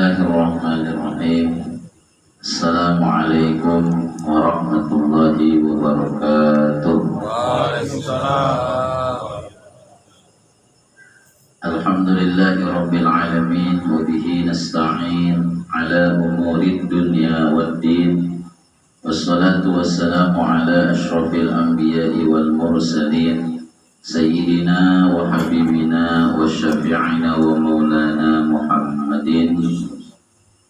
Bismillahirrahmanirrahim. Assalamualaikum warahmatullahi wabarakatuh. Waalaikumsalam. Alhamdulillahi rabbil alamin wa bihi nasta'in ala umurid dunya waddin. Wassalatu wassalamu ala asyrafil anbiya'i wal mursalin Sayyidina wa habibina wa syafi'ina wa maulana Muhammadin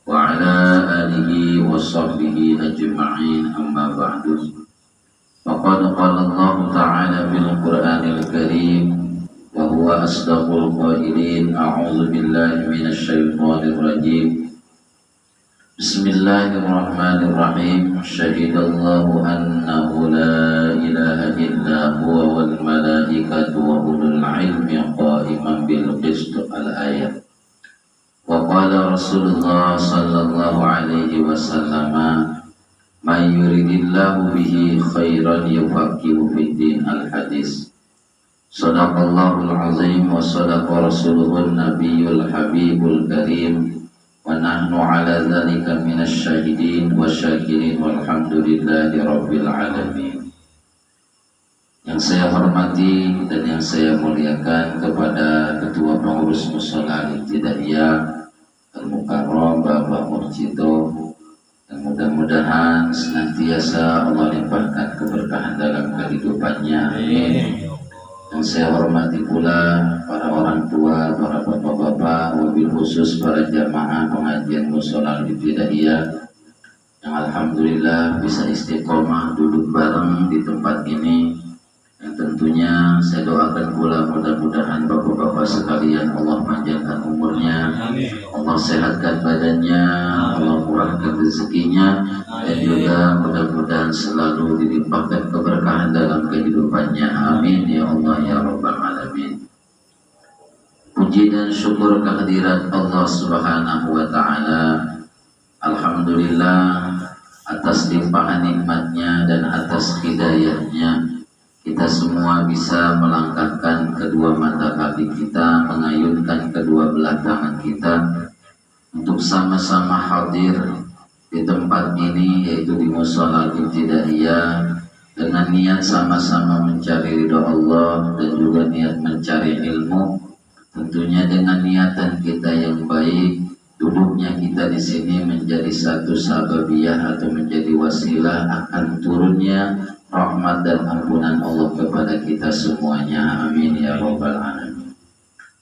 wa ala alihi wa sahbihi ajma'in, amma ba'du. Faqad qala Allah ta'ala fil Qur'anil Karim wa huwa asdaqul qailin. A'udzu billahi minasy syaithanir rajim. Bismillahirrahmanirrahim. Syahidallahu annahu la ilaha illa huwa wal malaikatu wa ulul ilmi qa'iman bil qist. Al-ayat. Wa qala Rasulullah sallallahu alaihi wasallam, may yuridillahu bihi khairan yufaqihu fid din. Al-hadis. Shadaqallahul azim wa sadaqa rasuluhun nabiyyul habibul karim. Wa nahnu ala dzalika minasy syahidin wa syakirin walhamdulillahi rabbil alamin. Yang saya hormati dan yang saya muliakan kepada Ketua Pengurus Mushola Al-Ibtidaiyah Al-Mukarram Bapak Murjido, dan mudah-mudahan senantiasa Allah limpahkan keberkahan dalam kehidupannya. Amin. Yang saya hormati pula para orang tua, para bapak-bapak, wabil khusus para jamaah pengajian Mushola Al-Ibtidaiyah yang alhamdulillah bisa istiqomah duduk bareng di tempat ini. Yang tentunya saya doakan pula mudah-mudahan bapak-bapak sekalian Allah panjangkan umurnya, Allah sehatkan badannya, Allah murahkan rezekinya, dan juga mudah-mudahan selalu dilimpahkan keberkahan dalam kehidupannya. Amin ya Allah ya Rabbal Alamin. Puji dan syukur kehadirat Allah Subhanahu wa Ta'ala. Alhamdulillah atas limpahan nikmatnya dan atas hidayahnya, kita semua bisa melangkahkan kedua mata kaki kita, mengayunkan kedua belah tangan kita untuk sama-sama hadir di tempat ini, yaitu di Mushola Al-Ibtidaiyah, dengan niat sama-sama mencari ridha Allah dan juga niat mencari ilmu. Tentunya dengan niatan kita yang baik, duduknya kita di sini menjadi satu sababiyah atau menjadi wasilah akan turunnya rahmat dan ampunan Allah kepada kita semuanya. Amin ya Rabbal Alamin.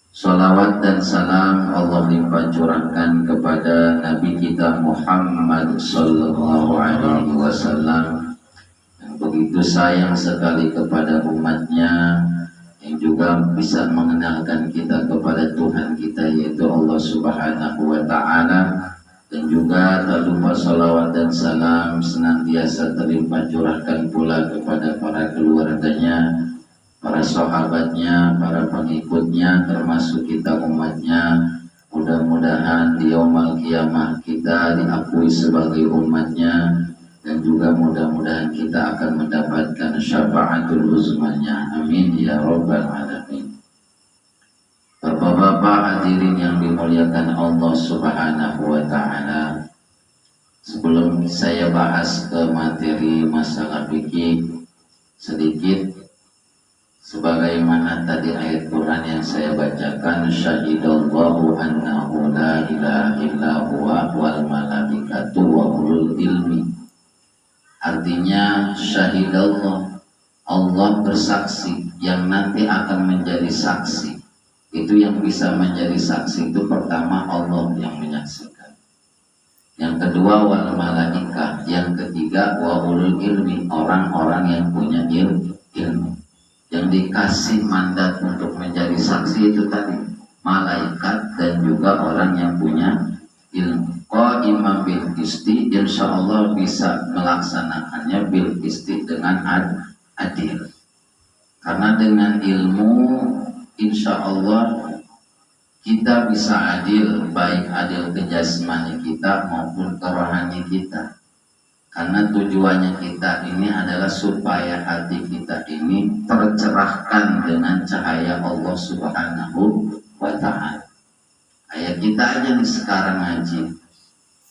Salawat dan salam Allah limpah curahkan kepada Nabi kita Muhammad sallallahu alaihi wasallam yang begitu sayang sekali kepada umatnya, yang juga bisa mengenalkan kita kepada Tuhan kita, yaitu Allah Subhanahu wa Ta'ala. Dan juga tak lupa salawat dan salam senantiasa terlimpah curahkan pula kepada para keluarganya, para sahabatnya, para pengikutnya, termasuk kita umatnya. Mudah-mudahan di yaumul qiyamah kita diakui sebagai umatnya, dan juga mudah-mudahan kita akan mendapatkan syafaatul uzmanya. Amin ya Rabbal Alamin. Bapak-bapak hadirin yang dimuliakan Allah Subhanahu wa Ta'ala, sebelum saya bahas ke materi masalah fikih sedikit, sebagaimana tadi ayat Quran yang saya bacakan, syahidallahu annahu la ilaha illa huwa wal malaikatu wa ulul ilmi. Artinya syahidallah, Allah bersaksi, yang nanti akan menjadi saksi. Itu yang bisa menjadi saksi itu pertama Allah yang menyaksikan, yang kedua wal malaikah, yang ketiga wa ulul ilmi, orang-orang yang punya ilmu. Yang dikasih mandat untuk menjadi saksi itu tadi malaikat dan juga orang yang punya ilmu. Qa'iman bil qisti, insyaallah bisa melaksanakannya bil qisti dengan adil. Karena dengan ilmu insya Allah kita bisa adil, baik adil ke jasmani kita maupun ke rohani kita. Karena tujuannya kita ini adalah supaya hati kita ini tercerahkan dengan cahaya Allah Subhanahu wa Ta'ala. Kayak kita aja nih sekarang ngaji.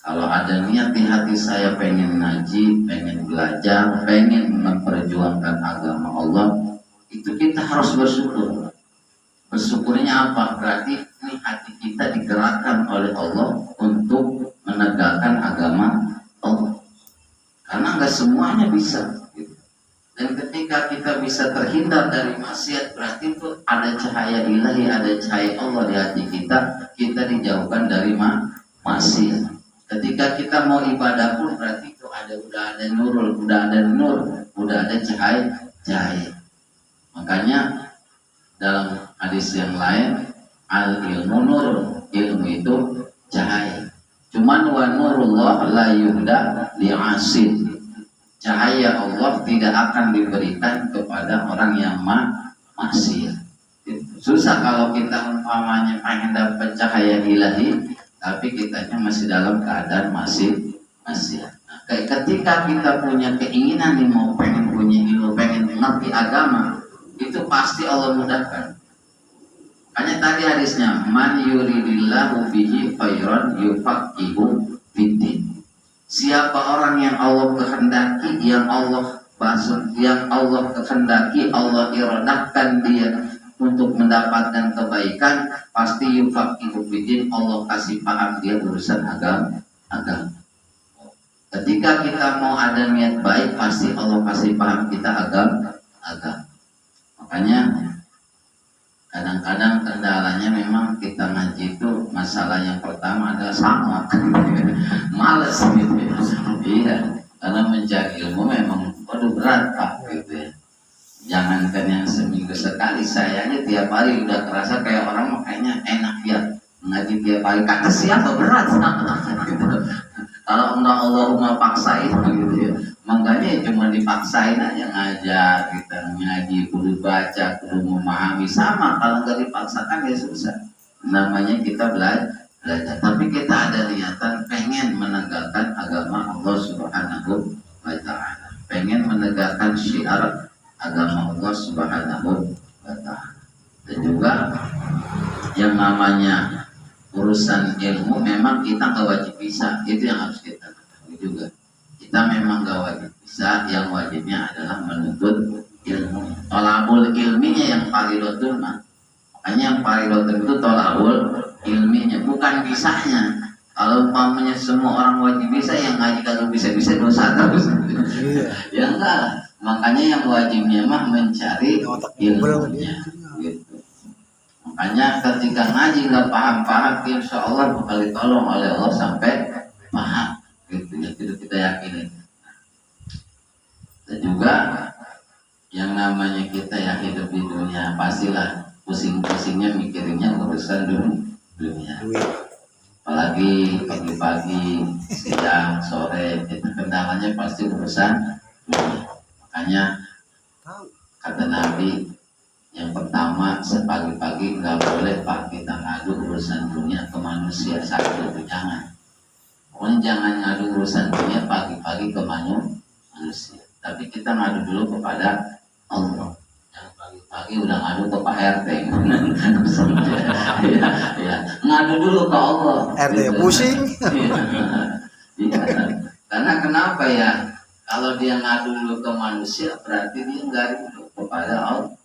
Kalau ada niat di hati saya pengen ngaji, pengen belajar, pengen memperjuangkan agama Allah, itu kita harus bersyukur. Bersyukurnya apa? Berarti ini hati kita digerakkan oleh Allah untuk menegakkan agama Allah. Karena nggak semuanya bisa. Dan ketika kita bisa terhindar dari maksiat, berarti itu ada cahaya ilahi, ada cahaya Allah di hati kita. Kita dijauhkan dari maksiat. Ketika kita mau ibadah pun berarti itu udah ada nurul, udah ada cahaya. Makanya dalam hadis yang lain, al ilmu nur, ilmu itu cahaya. Cuman wa nurullah la yuhda li'asid. Cahaya Allah tidak akan diberikan kepada orang yang maksiat. Susah kalau kita umpamanya pengen dapat cahaya ilahi, tapi kitanya masih dalam keadaan maksiat. Nah, ketika kita punya keinginan nih, mau pengen punya ilmu, pengen mengerti agama, itu pasti Allah mudahkan. Hanya tadi hadisnya, man yuridillahu bihi khairan yufaqihu fiddin. Siapa orang yang Allah kehendaki, yang Allah kehendaki, Allah iradahkan dia untuk mendapatkan kebaikan, pasti yufaqihu fiddin, Allah kasih paham dia urusan agama. Ketika kita mau ada niat baik, pasti Allah kasih paham kita agama. Makanya kadang-kadang kendalanya memang kita ngaji itu, masalah yang pertama adalah sama males gitu ya. Iya, karena mencari ilmu memang berat Pak gitu ya. Jangankan yang seminggu sekali, saya aja tiap hari udah kerasa kayak orang makanya enak ya ngaji tiap hari. Kata siapa berat gitu. Kalau enggak Allahumma paksain gitu ya. Makanya cuma dipaksain aja ngajar, kita ngaji, kudu baca, kudu memahami. Sama, kalau enggak dipaksakan ya susah. Namanya kita belajar. Tapi kita ada niatan pengen menegakkan agama Allah Subhanahu wa ta'ala. Pengen menegakkan syiar agama Allah Subhanahu wa ta'ala. Dan juga yang namanya urusan ilmu memang kita gak wajib bisa. Itu yang harus kita ketahui juga. Kita memang gak wajib bisa, yang wajibnya adalah menuntut ilmu. Tolabul ilminya yang faridatun. Makanya yang faridatun itu tolabul ilminya, bukan bisanya. Kalau umpamanya semua orang wajib bisa, yang ngaji kalau bisa-bisa dosa terus. Ya enggak. Makanya yang wajibnya mah mencari ilmunya gitu. Makanya ketika ngaji nggak paham, insya Allah bakal ditolong oleh Allah sampai paham gitu ya, itu kita yakini. Dan juga yang namanya kita yang hidup di dunia, pastilah pusing-pusingnya mikirinnya urusan dunia. Apalagi pagi-pagi, siang, sore, itu kendalanya pasti urusan dunia. Makanya kata Nabi, yang pertama sepagi-pagi nggak boleh Pak kita ngadu urusan dunia ke manusia. Satu itu jangan. Pokoknya jangan ngadu urusan dunia pagi-pagi ke manusia. Tapi kita ngadu dulu kepada Allah. Yang pagi-pagi udah ngadu ke Pak RT. ya. Ngadu dulu ke Allah. RT pusing. Iya. Karena kenapa ya? Kalau dia ngadu dulu ke manusia, berarti dia nggak rindu kepada Allah.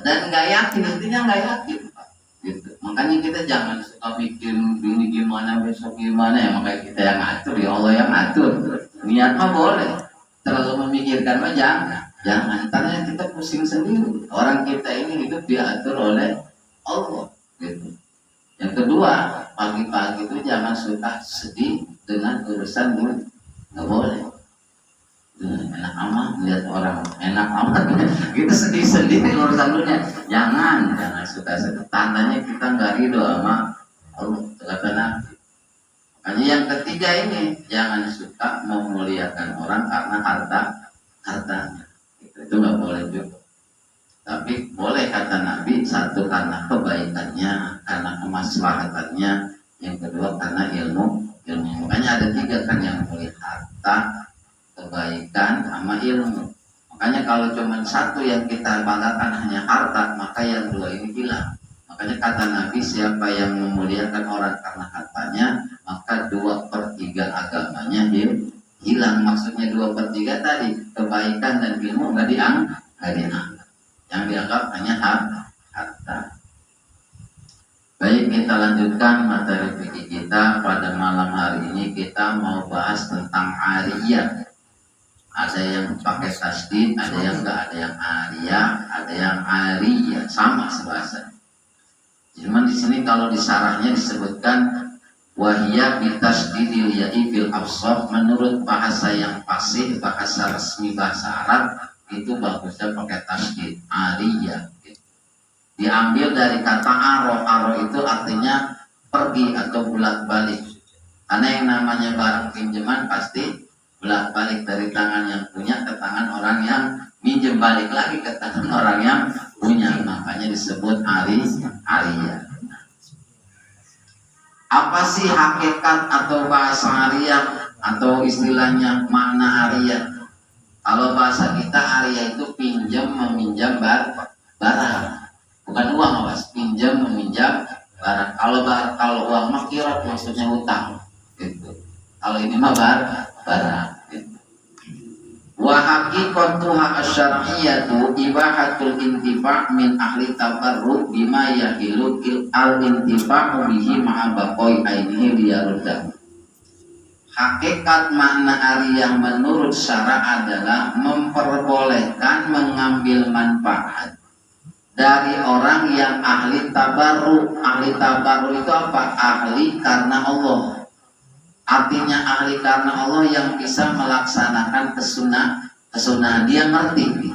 Dan nggak yakin, intinya nggak yakin Pak. Gitu. Makanya kita jangan suka bikin ini gimana, besok gimana ya. Makanya kita yang ngatur, ya Allah yang ngatur. Niat mah boleh, terlalu memikirkan mah jangan. Karena kita pusing sendiri. Orang kita ini hidup diatur oleh Allah. Gitu. Yang kedua, pagi-pagi itu jangan suka sedih dengan urusan dunia. Nggak boleh. Enak amat lihat orang enak amat kita sedih-sedih urusan dunia. Jangan suka sedih. Tandanya kita nggak ridho sama Allah. Makanya yang ketiga ini, jangan suka memuliakan orang karena hartanya. Itu nggak boleh juga. Tapi boleh kata Nabi, satu karena kebaikannya, karena kemaslahatannya, yang kedua karena ilmu. Makanya ada tiga kan yang boleh, harta, kebaikan sama ilmu. Makanya kalau cuma satu yang kita banggakan hanya harta, maka yang dua ini hilang. Makanya kata Nabi, siapa yang memuliakan orang karena hartanya, maka 2/3 agamanya hilang. Maksudnya 2/3 tadi, kebaikan dan ilmu nggak dianggap. Yang dianggap hanya harta. Baik, kita lanjutkan materi fikih kita. Pada malam hari ini kita mau bahas tentang ariyah. Ada yang pakai tasdid, ada yang enggak, ada yang ariyah, ada yang ariyah, sama sebahasa. Cuman di sini kalau di sarahnya disebutkan wahiyya bitasdidil ya'i fil absar, menurut bahasa yang fasih, bahasa resmi bahasa Arab itu bagusnya pakai tasdid, ariyah. Diambil dari kata aro itu artinya pergi atau bolak-balik. Karena yang namanya barang pinjaman pasti bolak-balik dari tangan yang punya ke tangan orang yang minjem, balik lagi ke tangan orang yang punya. Makanya disebut ariyah. Apa sih hakikat atau bahasa ariyah atau istilahnya makna ariyah? Kalau bahasa kita ariyah itu pinjam meminjam barang. Bukan uang, Mas. Pinjam meminjam barang. Kalau uang mah kirot, maksudnya hutang. Gitu. Kalau ini mah barang. Gitu. Wa haqiqatuha asy-syar'iyyatu ibahatul intifa' min ahli tabarruk bima yahilu al-intifa'u bihi ma'a baqai ainihi liyaruddah. Hakikat makna ariyah menurut syara' adalah memperbolehkan mengambil manfaat dari orang yang ahli tabarruk. Ahli tabarruk itu apa? Ahli karena Allah. Artinya ahli karena Allah yang bisa melaksanakan kesunahan. Dia ngerti,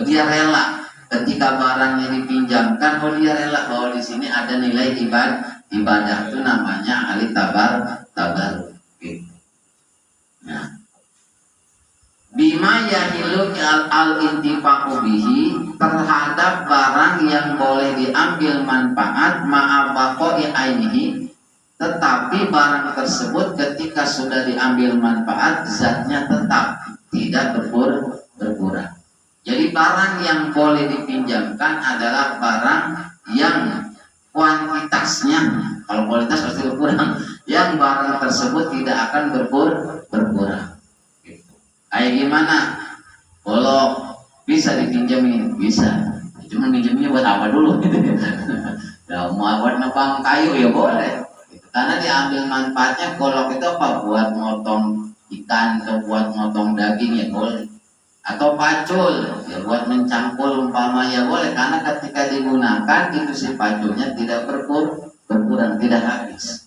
dia rela ketika barangnya dipinjamkan. Dia rela bahwa di sini ada nilai ibadah. Itu namanya ahli tabarruk. Nah, bima yahilu al-intifa'u bihi, terhadap barang yang boleh diambil manfaat ma'abaqai ainihi, tetapi barang tersebut ketika sudah diambil manfaat zatnya tetap tidak berkurang. Jadi barang yang boleh dipinjamkan adalah barang yang kuantitasnya, kalau kualitas pasti berkurang, yang barang tersebut tidak akan berkurang. Kayak gimana? Kalau bisa dipinjamin, bisa. Cuma pinjamnya buat apa dulu? Ya, mau buat nebang kayu ya boleh. Karena diambil manfaatnya golok itu apa? Buat motong ikan atau buat motong daging ya boleh. Atau pacul ya buat mencangkul umpama ya boleh. Karena ketika digunakan itu si paculnya tidak berkurang, tidak habis.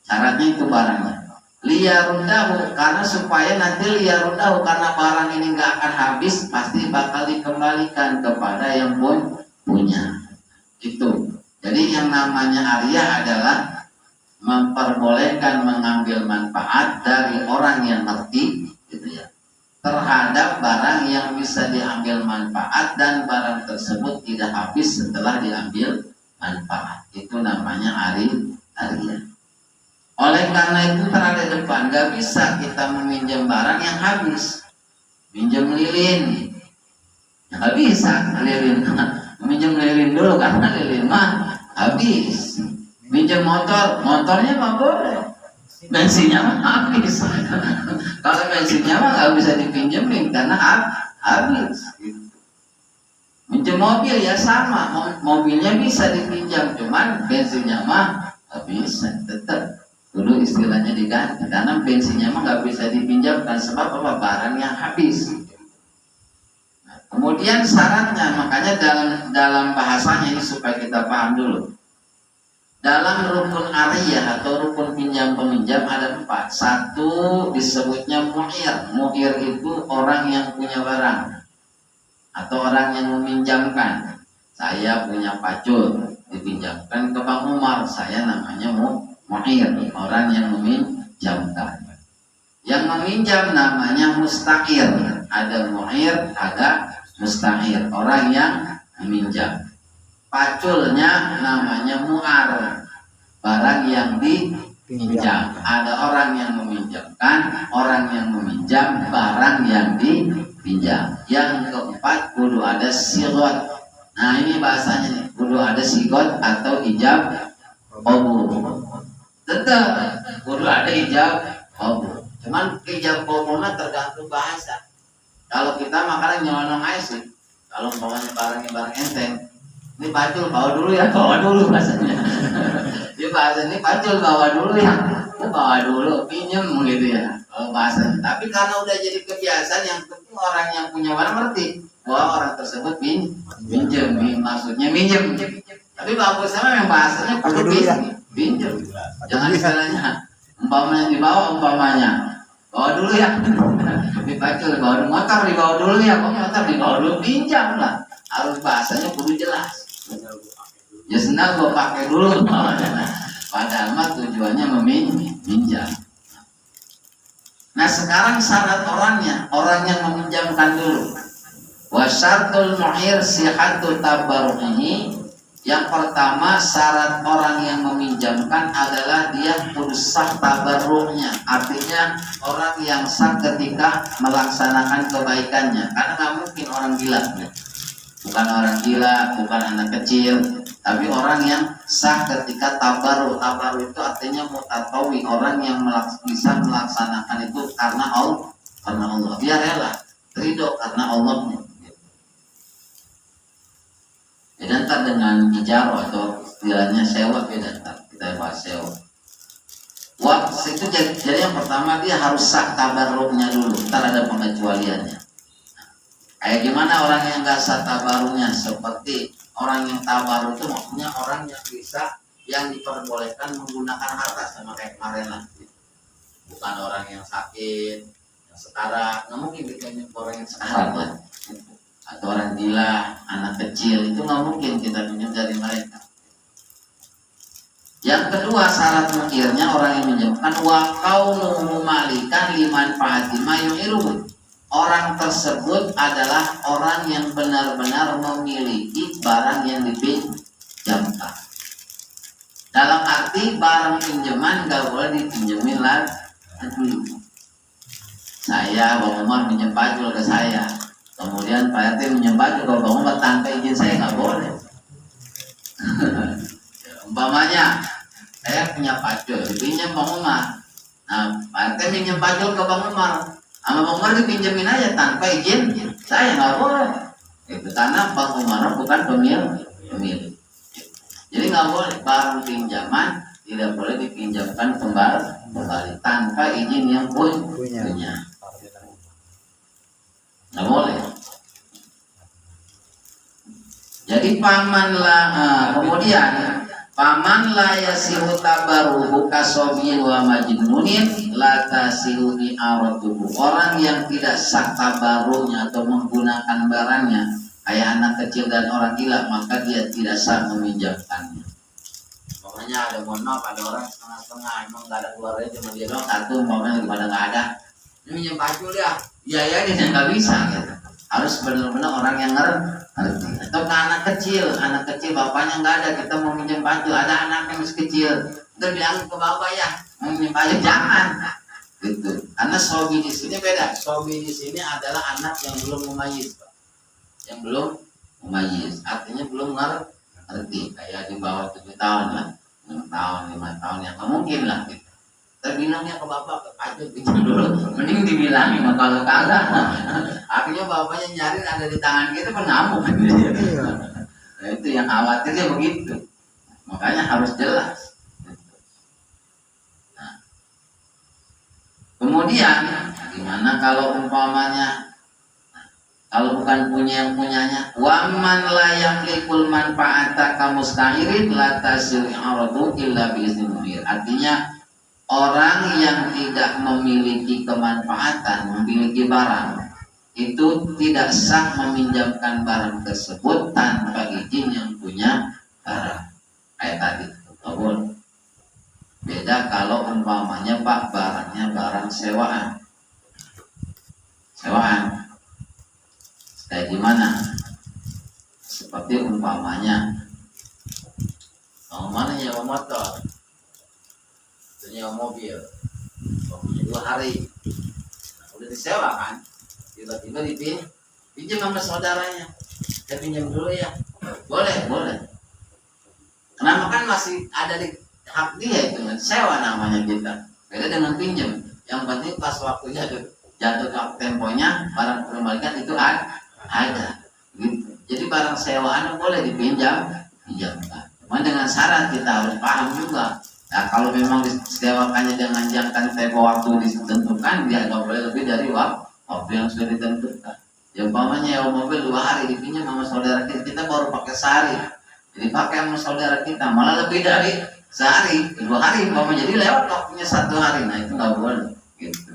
Syaratnya itu barangnya. Liyarundahu, karena supaya nanti liyarundahu, karena barang ini nggak akan habis, pasti bakal dikembalikan kepada yang punya. Itu. Jadi yang namanya ariyah adalah memperbolehkan mengambil manfaat dari orang yang ngerti, gitu ya, terhadap barang yang bisa diambil manfaat dan barang tersebut tidak habis setelah diambil manfaat. Itu namanya ariyah. Oleh karena itu terhadap depan nggak bisa kita meminjam barang yang habis. Minjam lilin, ya nggak bisa lilin. Minjam lilin dulu karena lilin mah habis. Minjam motornya mah boleh. Bensinnya mah habis. Kalau bensinnya mah nggak bisa dipinjemin karena habis. Minjam mobil ya sama, mobilnya bisa dipinjam, cuman bensinnya mah nggak bisa tetap. Dulu istilahnya diganti karena bensinnya mah nggak bisa dipinjamkan sebab apa? Barang yang habis. Nah, kemudian syaratnya, makanya dalam bahasanya ini supaya kita paham dulu. Dalam rukun ariyah atau rukun pinjam peminjam ada 4. 1 disebutnya mu'ir. Mu'ir itu orang yang punya barang atau orang yang meminjamkan. Saya punya pacul dipinjamkan ke Bang Umar, saya namanya mu'ir, orang yang meminjamkan. Yang meminjam namanya mustaqir. Ada mu'ir, ada mustaqir, orang yang meminjam. Paculnya namanya mu'ar, barang yang dipinjam. Ada orang yang meminjamkan, orang yang meminjam, barang yang dipinjam. Yang keempat kudu ada sirat. Nah ini bahasanya nih, kudu ada sigot atau ijab qabul. Tetap kudu ada ijab qabul. Cuman ijab qabulnya tergantung bahasa. Kalau kita makanan nyolong aja sih. Kalau umpamanya barang enteng, ini pacul bawa dulu ya, bawa dulu bahasanya. Dia bahasa ini pacul bawa dulu ya, bawa dulu, pinjem gitu ya. Kalau bahasa. Tapi karena udah jadi kebiasaan, yang penting orang yang punya barang ngerti bahwa orang tersebut pinjem, maksudnya minjem. Tapi bagusnya memang bahasanya perlu pinjem. Jangan istilahnya umpamanya dibawa, bawa dulu ya. Dipacul bawa motor, dibawa dulu ya, motor dibawa dulu, pinjam lah. Harus bahasanya kudu jelas. Ya senang gua pakai dulu. Padahal mah tujuannya meminjam. Nah sekarang syarat orangnya, orang yang meminjamkan dulu. Wasyartul mu'ir sihatu tabarruhi. Yang pertama syarat orang yang meminjamkan adalah dia harus sah tabarruhnya. Artinya orang yang sah ketika melaksanakan kebaikannya. Karena nggak mungkin orang gila, bukan orang gila, bukan anak kecil, tapi orang yang sah ketika tabarruh. Tabarruh itu artinya mutatawi, orang yang bisa melaksanakan itu karena Allah, dia rela ridho karena Allahnya. Beda ntar dengan ijarah atau istilahnya sewa, beda ntar kita bahas sewa. Itu jadi yang pertama dia harus sah tabarruknya dulu, ntar ada pengecualiannya. Kayak gimana orang yang nggak sah tabarruknya? Seperti orang yang tabarruk itu maksudnya orang yang bisa, yang diperbolehkan menggunakan harta, sama kayak kemarin lah. Bukan orang yang sakit, yang sekarat, nggak mungkin kita orang yang sekarat lah. Atau orang gila, anak kecil, itu nggak mungkin kita pinjam dari mereka. Yang kedua syarat mukirnya orang yang minjamkan wa kaunuhu malikan liman fa'ati ma yu'iruhu. Orang tersebut adalah orang yang benar-benar memiliki barang yang dipinjamkan. Dalam arti barang pinjaman nggak boleh dipinjemin lagi. Saya Bang Umar pinjam pacul ke saya. Kemudian Pak RT menyembah juga Bang Umar tanpa izin saya, nggak boleh. Umpamanya saya punya pacul, dipinjam Bang Umar. Nah Pak RT minjem pacul ke Bang Umar, sama Bang Umar dipinjemin aja tanpa izin saya, nggak boleh. Itu karena Bang Umar bukan pemilik. Jadi nggak boleh barang pinjaman tidak boleh dipinjamkan kembali tanpa izin yang punya. Nggak boleh. Jadi kemudian paman la yasihu tabaruhu kasobiyin wa majnunin la tasihu i'aratuhu. Orang yang tidak sah tabaruhnya atau menggunakan barangnya kayak anak kecil dan orang gila, maka dia tidak sah meminjamkannya. Pokoknya ada, mohon maaf, ada orang setengah-setengah, emang nggak ada keluarnya, cuma dia doang satu, umpamanya daripada nggak ada, ini minjem pacul ya. Iya dia nggak bisa gitu. Harus benar-benar orang yang ngerti. Atau ke anak kecil bapaknya nggak ada, kita mau minjem pacul, ada anak yang masih kecil, kita bilang ke bapak ya mau minjem pacul, jangan gitu. Karena sobi di sini beda. Sobi di sini adalah anak yang belum mumayyiz, artinya belum ngerti, kayak di bawah 7 tahun lah, 6 tahun, 5 tahun, yang mungkin lah gitu. Saya bilangnya ke bapak, ke pacul pinjam dulu, mending dibilangin, kalau kagak akhirnya bapaknya nyari ada di tangan kita pengamuk. Nah, itu yang khawatirnya begitu, makanya harus jelas. Nah, kemudian gimana kalau umpamanya kalau bukan punya yang punyanya, waman la yamlikul manfaata kamustahirin la tasiri aradu illa biiznil. Artinya orang yang tidak memiliki kemanfaatan, memiliki barang, itu tidak sah meminjamkan barang tersebut tanpa izin yang punya barang. Kayak tadi, betul. Beda kalau umpamanya Pak barangnya barang sewaan. Kayak gimana? Seperti umpamanya, nyewa motor, nyewa mobil, punya 2 hari, udah disewa kan, tiba-tiba pinjam sama saudaranya, saya pinjam dulu ya, boleh. Kenapa? Kan masih ada di hak dia itu, sewa namanya kita. Beda dengan pinjam. Yang penting pas waktunya jatuh ke temponya barang kembalikan itu ada. Gitu. Jadi barang sewaan boleh pinjamkan. Cuma dengan syarat kita harus paham juga. Nah, kalau memang disewakannya dengan jangka tempo waktu ditentukan, dia nggak boleh lebih dari waktu yang sudah ditentukan. Yang umpamanya ya mobil 2 hari dipinjam sama saudara kita baru pakai sehari. Jadi pakai sama saudara kita malah lebih dari sehari, 2 hari umpamanya, jadi lewat waktunya 1 hari. Nah itu nggak boleh. Gitu.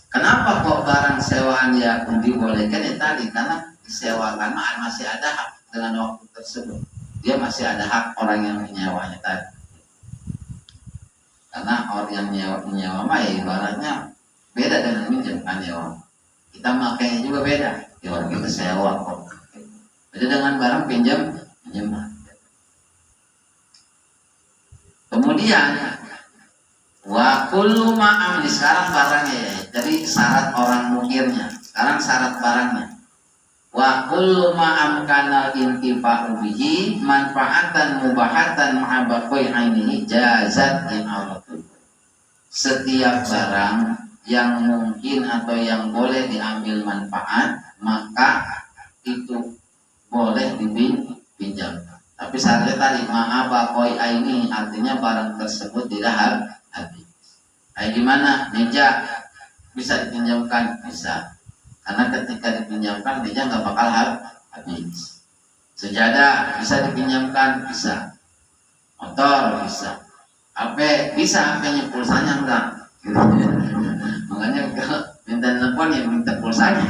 Kenapa kok barang sewaan ya dibolehkan? Ya tadi karena disewakan masih ada hak dengan waktu tersebut. Dia masih ada hak orang yang menyewanya tadi. Karena orang yang menyewa mah ya ibaratnya beda dengan minjam kan nyewa. Kita makainya juga beda. Ya orang kita sewa kok. Beda dengan barang pinjam. Kemudian wa kullu ma'am, sekarang barangnya ya. Jadi syarat orang mukirnya. Sekarang syarat barangnya. Wa kullu ma'am kana intifa'u bihi manfaatan mubahatan ma'abaqai ainihi jazat in auratu. Setiap barang yang mungkin atau yang boleh diambil manfaat, maka itu boleh dipinjam. Tapi syaratnya tadi ma'abaqai ainihi, artinya barang tersebut tidak habis. Kayak gimana? Meja bisa dipinjamkan? Bisa. Karena ketika dipinjamkan meja nggak bakal habis. Sejadah bisa dipinjamkan? Bisa. Motor bisa. HP bisa, HP-nya pulsanya enggak. Gitu. Makanya kalau minta telepon ya minta pulsanya.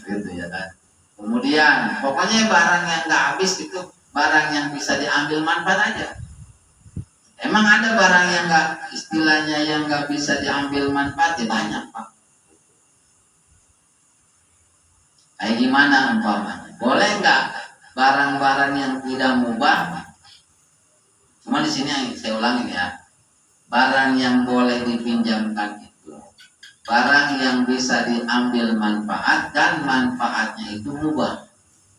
Gitu ya kan. Kemudian pokoknya barang yang nggak habis itu barang yang bisa diambil manfaat aja. Emang ada barang yang nggak, istilahnya yang nggak bisa diambil manfaat? Ya banyak Pak. Kayak gimana umpamanya? Boleh nggak barang-barang yang tidak mubah? Cuma di sini saya ulangi ya. Barang yang boleh dipinjamkan itu barang yang bisa diambil manfaat dan manfaatnya itu mubah.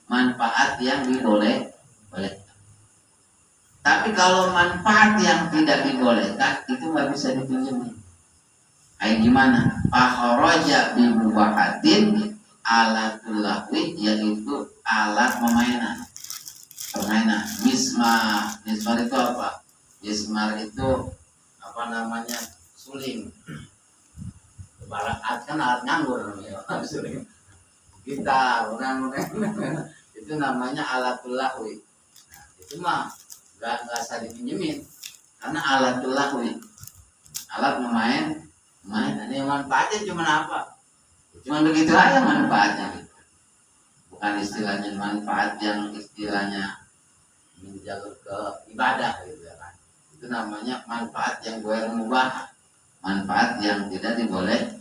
Manfaat yang boleh. Tapi kalau manfaat yang tidak dibolehkan itu nggak bisa dipinjam. Kayak gimana? Fakharaja bi mubahatin alatul lahwi, yaitu alat permainan. Mismar itu apa? Mismar itu apa namanya? Suling. Barat kan alat nganggur namanya. Suling. Gitar, orang itu namanya alatul lahwi. Itu mah nggak usah dipinjemin karena alatul lahwi, alat main. Ini manfaatnya cuma apa? Cuma begitu aja manfaatnya gitu. Bukan istilahnya manfaat yang istilahnya menjalur ke ibadah gitu kan. Itu namanya manfaat yang ghairu mubah, manfaat yang tidak dibolehkan.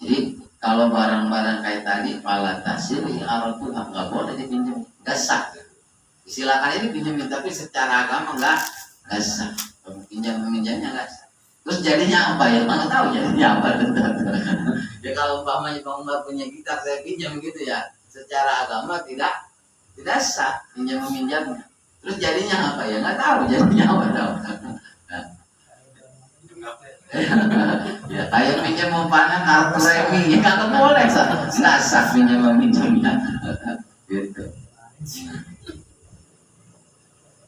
Jadi kalau barang-barang kayak tadi pala tasiri aratu nggak boleh dipinjam, nggak sah. Silakan ini pinjamin, tapi secara agama nggak sah. Meminjamnya nggak sah. Terus jadinya apa ya? Nggak tahu jadinya apa. Ya kalau umpamanya Bang Umar punya gitar saya pinjam gitu ya, secara agama tidak sah meminjamnya. Terus jadinya apa ya? Nggak tahu jadinya apa tahu. Ya kayak pinjam umpamanya kartu remi, ya nggak boleh nggak sah meminjamnya. Gitu.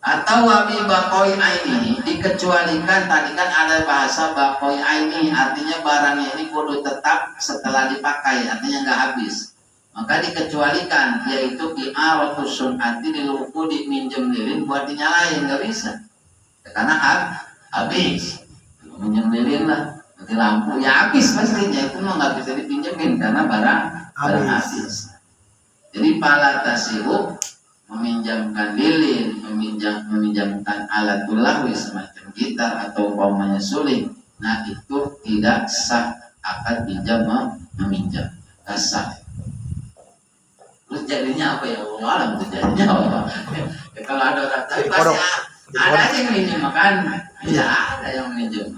Atau wabi bakoi aini, dikecualikan. Tadi kan ada bahasa bakoi aini, artinya barangnya ini kudu tetap setelah dipakai, artinya nggak habis. Maka dikecualikan, yaitu i'aratus sun'ati diluku diminjem lilin buat dinyalain, nggak bisa. Karena habis. Minjem lilin lah, nanti lampu ya habis pastinya, itu mah nggak bisa dipinjemin karena barang habis. Jadi pala tasihu, meminjamkan lilin, meminjamkan alatul lahwi semacam gitar atau umpamanya suling, nah itu tidak sah akad pinjam meminjam, tidak sah. Terus jadinya apa ya? Alam itu jadinya apa? Ya, kalau ada orang, tapi pasti ada aja yang minjem makan, ya ada yang minjem.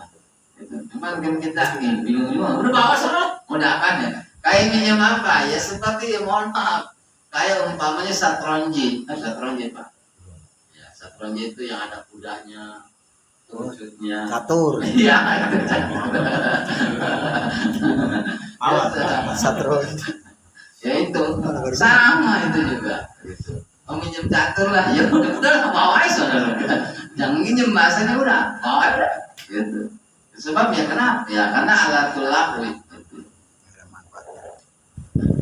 Cuman kan kita bingung juga, udah bawa sana, udah akan ya. Kayak minjem apa? Ya seperti ya mohon maaf. Kayak umpamanya satronji. Satronji Pak. Ya, satronji itu yang ada kudanya, wujudnya. Catur. Iya. Satronji. Ya itu sama itu juga. Mau minjem catur lah, ya udah bawa aja saudara. Jangan minjem bahasanya udah bawa aja. Gitu. Sebab ya kenapa? Ya karena alatul lahwi.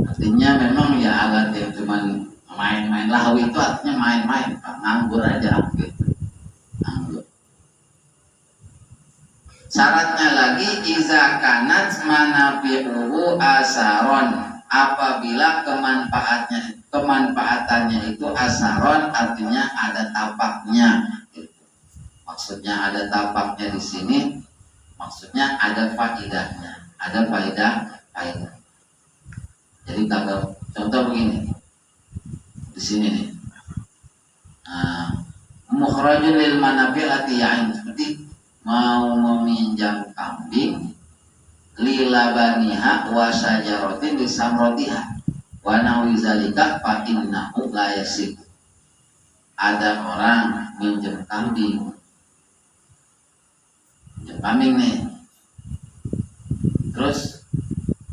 Artinya memang ya alat yang cuman main-main. Lahwi itu artinya main-main, Pak. Nganggur aja gitu. Nganggur. Syaratnya lagi iza kanat manafi'uhu asaron, apabila kemanfaatannya itu asaron, artinya ada tapaknya. Maksudnya ada tapaknya di sini, maksudnya ada faedahnya, ada faedah. Jadi kalau contoh begini, di sini nih, mukhrajul lil manafi'ati ya'in, seperti mau meminjam kambing lilabaniha wa syajaratin lisamrotiha wa nawi zalika fa innahu la yasik. Ada orang minjem kambing nih, terus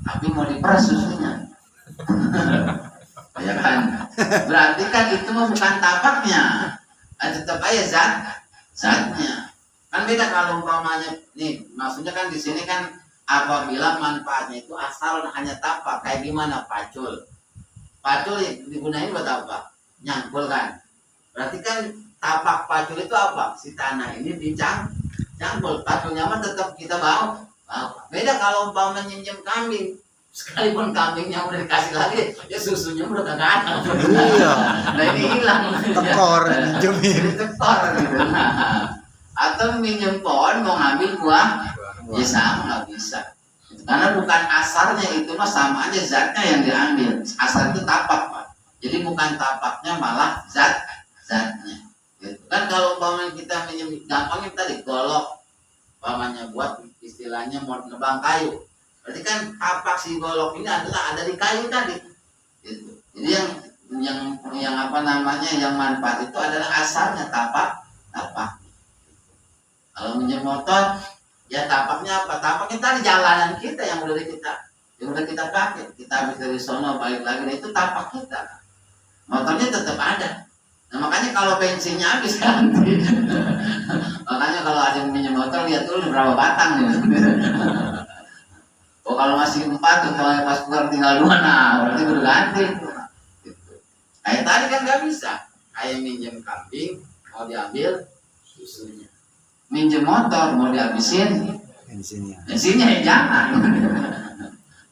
tapi mau diperas susunya. Ya kan, berarti kan itu bukan tapaknya, tetap aja zatnya. Kan beda kalau umpamanya nih, maksudnya kan di sini kan apabila manfaatnya itu asal hanya tapak, kayak gimana pacul. Pacul digunain buat apa? Nyangkul kan. Berarti kan tapak pacul itu apa? Si tanah ini dicangkul, paculnya mah tetap kita bawa. Beda kalau umpamanya nyinjem kambing, sekalipun kambingnya udah dikasih lagi, ya susunya udah kagak ada. Iya. Nah ini hilang. Tekor, minjemin. Tekor gitu. Atau minjem pohon mau ngambil buah, ya sama nggak bisa. Karena bukan asarnya, itu mah sama aja zatnya yang diambil. Asar itu tapak, Pak. Jadi bukan tapaknya, malah zatnya. Gitu. Kan kalau umpamanya kita minjem, gampangnya tadi golok, umpamanya buat istilahnya mau nebang kayu. Berarti kan tapak si golok ini adalah ada di kayu tadi. Gitu. Jadi yang apa namanya, yang manfaat itu adalah asarnya tapak. Kalau minjem motor, ya tapaknya apa? Tapaknya tadi jalanan kita yang udah kita pakai. Kita habis dari sono balik lagi, nah itu tapak kita. Motornya tetap ada. Nah makanya kalau bensinnya habis ganti. Makanya kalau ada yang minjem motor, lihat dulu berapa batang nih. Oh kalau masih 4, kalau pas keluar tinggal 2, nah berarti udah ganti. Kayak tadi kan nggak bisa. Kayak minjem kambing, mau diambil susunya. Minjem motor mau dihabisin bensinnya ya jangan.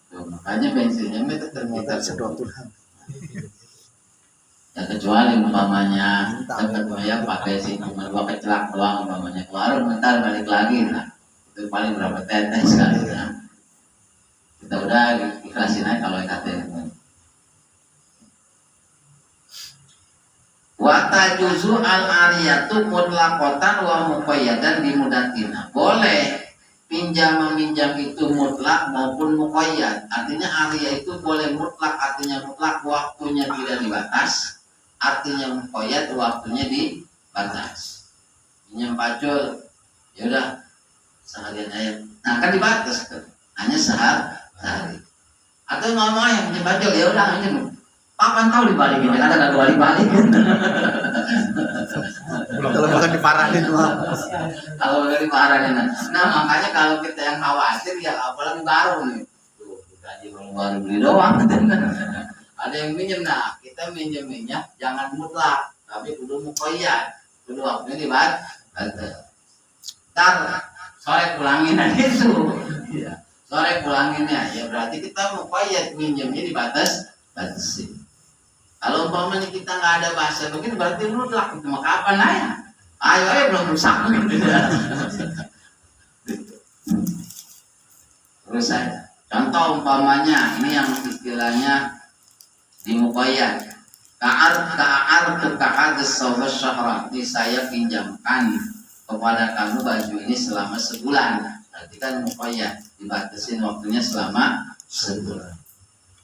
Tuh, makanya bensinnya tetap kita sedot. Ya kecuali umpamanya ya pakai sih cuma 2 kecelak doang, umpamanya ke warung bentar balik lagi, nah itu paling berapa tetes kali ya. Kita udah ikhlasin aja kalau katanya. Wata juzu al ariyatu mutlaqatan wa muqayyadan bimudatina. Boleh meminjam itu mutlak maupun muqayyad. Artinya ariyah itu boleh mutlak, artinya mutlak waktunya tidak dibatas. Artinya muqayyad waktunya dibatas. Minjam pacul, ya udah seharian aja. Nah kan dibatas tuh, hanya sehari. Atau ngomong yang minjam pacul, ya udah minjam. Kapan tahu dibalikin, ada nggak balik. Kalau bukan diparahin mah. Kalau nggak diparahin, nah makanya kalau kita yang khawatir ya apalagi baru nih, tuh gaji baru beli doang. Ada yang minjem, nah kita minjemnya jangan mutlak, tapi kudu muqayyad, kudu waktunya dibatas. Ntar sore pulangin aja itu, sore pulanginnya, ya berarti kita muqayyad minjemnya batasin. Kalau umpamanya kita nggak ada bahasa begini, berarti mutlak itu mau kapan aja? Ayo belum rusak gitu. Terus saya contoh umpamanya ini yang istilahnya di muqayyad. Ka'ar sawfa syahra. Ini saya pinjamkan kepada kamu baju ini selama sebulan. Berarti kan muqayyad, dibatasin waktunya selama sebulan.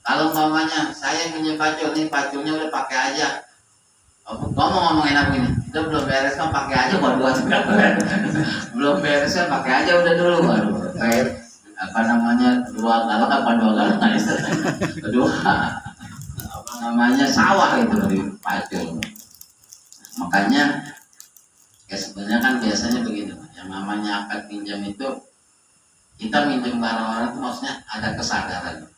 Kalau umpamanya saya pinjam pacul nih, paculnya udah pakai aja. Ngomong enak gini, itu belum beres kan pakai aja baru juga. Belum beres kan pakai aja udah dulu baru. Kayak apa namanya dua galon apa dua galon kan kedua apa namanya sawah itu dari pacul. Makanya ya sebenarnya kan biasanya begini, yang namanya akad pinjam itu kita minjem barang orang itu maksudnya ada kesadaran.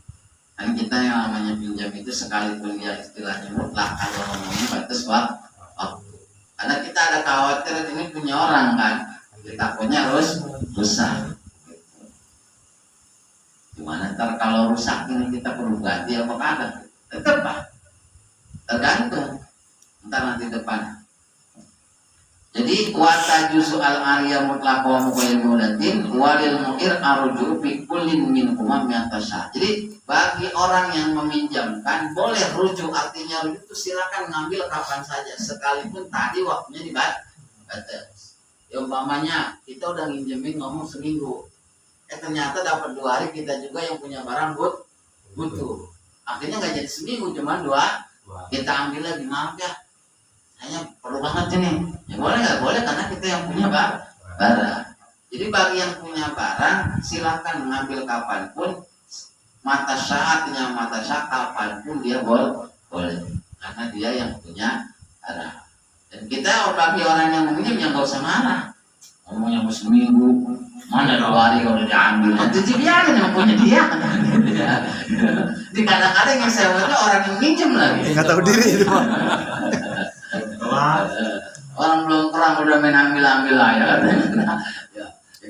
Dan kita yang namanya pinjam itu sekalipun dia istilahnya mutlak kalau ngomongnya batas waktu. Karena kita ada khawatir ini punya orang kan, kita takutnya harus rusak. Gimana ntar kalau rusak ini kita perlu ganti apa kagak? Tetap Pak, tergantung. Ntar nanti depan. Jadi wata juzu al arya mutlaq wa muqayyadatin walil mu'ir arju fi kullin min umam yatasha. Jadi bagi orang yang meminjamkan boleh rujuk, artinya rujuk itu silakan ngambil kapan saja sekalipun tadi waktunya dibatas. Ya umpamanya kita udah nginjemin ngomong seminggu, ternyata dapat 2 hari kita juga yang punya barang butuh. Akhirnya nggak jadi seminggu, cuma 2. Kita ambil lagi, maaf ya, hanya perlu banget ini. Ya boleh nggak boleh karena kita yang punya barang. Jadi bagi yang punya barang silakan mengambil kapanpun, mata saatnya mata saat kapanpun dia boleh karena dia yang punya barang. Dan kita bagi orang yang meminjam yang nggak usah marah. Ngomongnya mau seminggu, mana 2 hari kalau udah diambil. Itu dia yang punya dia. Di kadang-kadang yang sewanya orang yang minjem lagi. Nggak tahu diri itu Pak. Orang belum perang udah main ambil lah ya. Ya,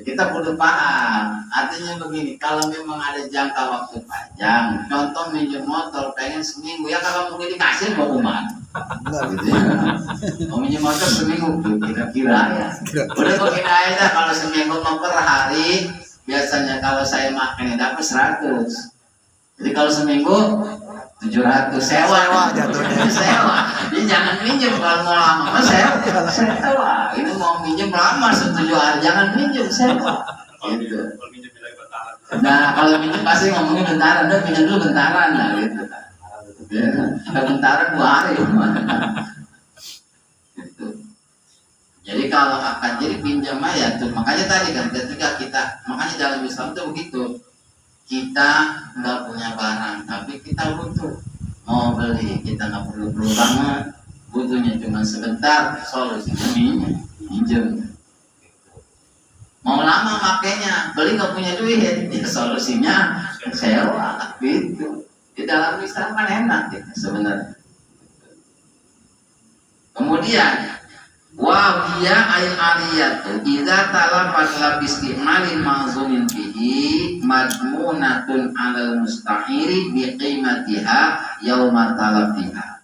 kita perlu paham. Artinya begini, kalau memang ada jangka waktu panjang, contoh minjem motor pengen seminggu, ya kalau mungkin dikasih mau kemana? Gitu ya. Mau minjem motor seminggu, kira-kira ya. Udah begini aja, kalau seminggu mau per hari, biasanya kalau saya makan dapat 100. Jadi kalau seminggu 700 sewa jatuhnya. Sewa. Jadi jangan minjem kalau mau lama sewa. Ini mau minjem lama 7 hari, jangan minjem sewa. Gitu. Nah kalau minjem pasti ngomongin bentaran, udah pinjam dulu bentaran lah gitu. Bentaran 2 hari. Gitu. Jadi kalau akan jadi pinjam ya tuh, makanya tadi kan ketika kita, makanya dalam Islam itu begitu. Kita nggak punya barang, tapi kita butuh mau beli, kita nggak perlu banget, butuhnya cuma sebentar, solusinya minjem. Mau lama makainya, beli nggak punya duit, ya solusinya sewa, gitu. Di dalam Islam kan enak gitu, sebenarnya. Kemudian wahia ayat aliyatu idza talafat labis imalin ma'zumin bihi madmunatun 'alal mustahiri bi qimatiha yauma talafiha.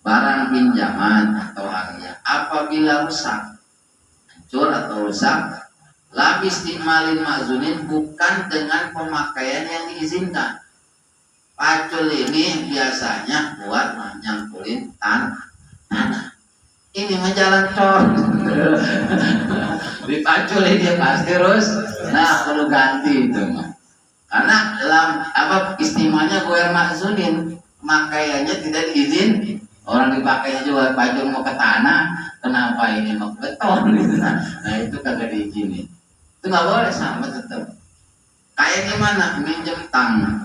Barang pinjaman atau aliyah apabila rusak, hancur atau rusak, labis imalin ma'zunin bukan dengan pemakaian yang diizinkan. Pacul ini biasanya buat nyangkulin tanah. Ini mah jalan cor. Dipaculi dia pasti terus. Nah perlu ganti itu mah. Karena dalam apa istimanya goer maksunin, makaiannya tidak diizin. Orang dipakainya juga pacul mau ke tanah, kenapa ini mau beton gitu. Nah itu kagak diizinin. Itu nggak boleh, sama tetap. Kayak gimana minjem tanah